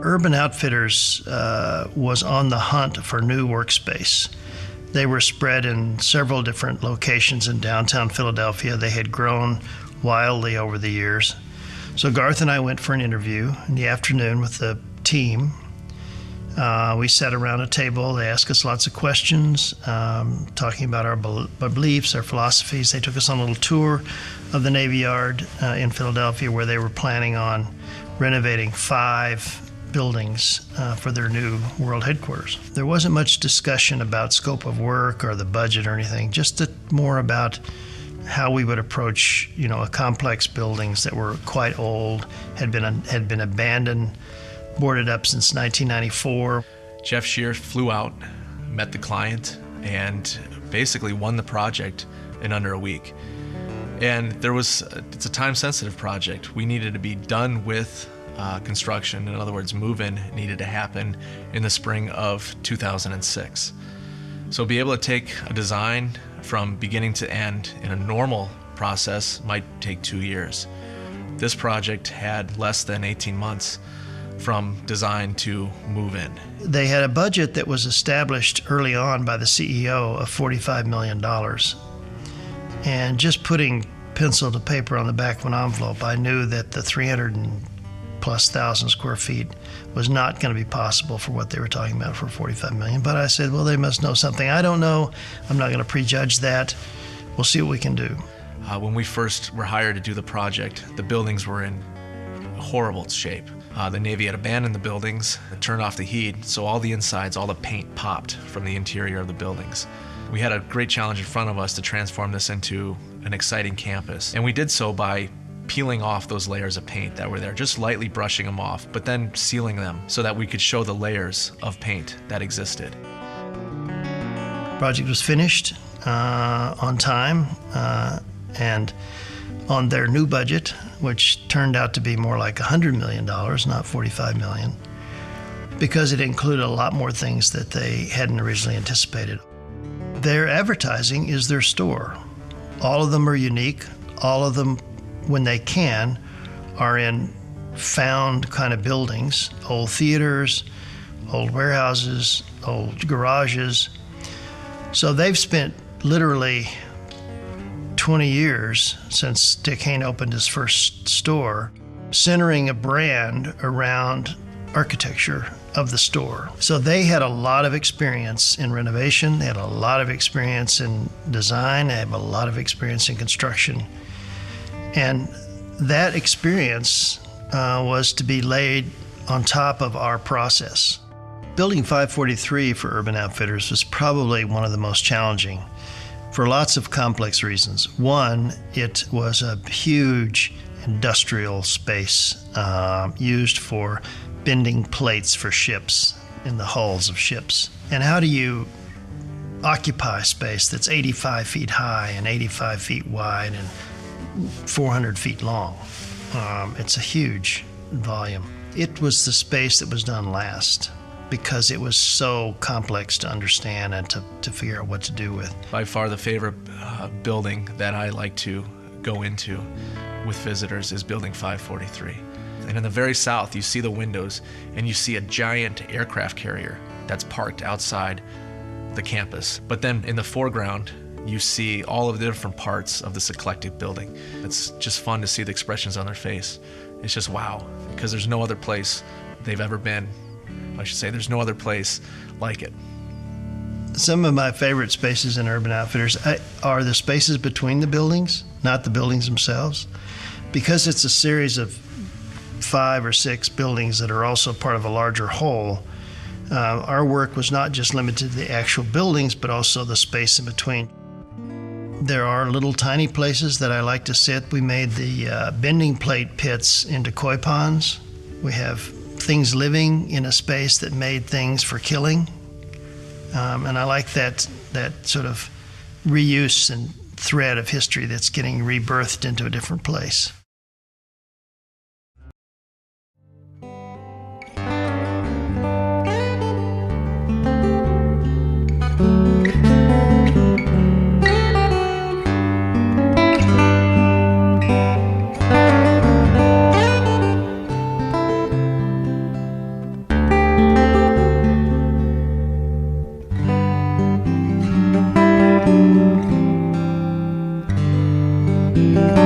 Urban Outfitters was on the hunt for new workspace. They were spread in several different locations in downtown Philadelphia. They had grown wildly over the years. So Garth and I went for an interview in the afternoon with the team. We sat around a table. They asked us lots of questions, talking about our beliefs, our philosophies. They took us on a little tour of the Navy Yard in Philadelphia, where they were planning on renovating 5 buildings for their new world headquarters. There wasn't much discussion about scope of work or the budget or anything, just more about how we would approach, a complex buildings that were quite old, had been abandoned, boarded up since 1994. Jeff Shear flew out, met the client, and basically won the project in under a week. And it's a time-sensitive project. We needed to be done with construction. In other words, move-in needed to happen in the spring of 2006. So be able to take a design from beginning to end in a normal process might take 2 years. This project had less than 18 months from design to move-in. They had a budget that was established early on by the CEO of $45 million. And just putting pencil to paper on the back of an envelope, I knew that the 300,000+ square feet was not going to be possible for what they were talking about for $45 million. But I said, well, they must know something I don't know. I'm not going to prejudge that. We'll see what we can do. When we first were hired to do the project, the buildings were in horrible shape. The Navy had abandoned the buildings, turned off the heat, so all the insides, all the paint popped from the interior of the buildings. We had a great challenge in front of us to transform this into an exciting campus. And we did so by peeling off those layers of paint that were there, just lightly brushing them off, but then sealing them so that we could show the layers of paint that existed. The project was finished on time and on their new budget, which turned out to be more like $100 million, not $45 million, because it included a lot more things that they hadn't originally anticipated. Their advertising is their store. All of them are unique. All of them, when they can, are in found kind of buildings, old theaters, old warehouses, old garages. So they've spent literally 20 years since Dick Hayne opened his first store, centering a brand around architecture of the store. So they had a lot of experience in renovation, they had a lot of experience in design, they have a lot of experience in construction. And that experience was to be laid on top of our process. Building 543 for Urban Outfitters was probably one of the most challenging for lots of complex reasons. One, it was a huge industrial space used for bending plates for ships in the hulls of ships. And how do you occupy space that's 85 feet high and 85 feet wide and 400 feet long? It's a huge volume. It was the space that was done last because it was so complex to understand and to figure out what to do with. By far the favorite building that I like to go into with visitors is Building 543. And in the very south, you see the windows and you see a giant aircraft carrier that's parked outside the campus. But then in the foreground, you see all of the different parts of this eclectic building. It's just fun to see the expressions on their face. It's just wow, because there's no other place they've ever been. I should say there's no other place like it. Some of my favorite spaces in Urban Outfitters are the spaces between the buildings, not the buildings themselves. Because it's a series of 5 or 6 buildings that are also part of a larger whole, our work was not just limited to the actual buildings, but also the space in between. There are little tiny places that I like to sit. We made the bending plate pits into koi ponds. We have things living in a space that made things for killing. And I like that sort of reuse and thread of history that's getting rebirthed into a different place. you.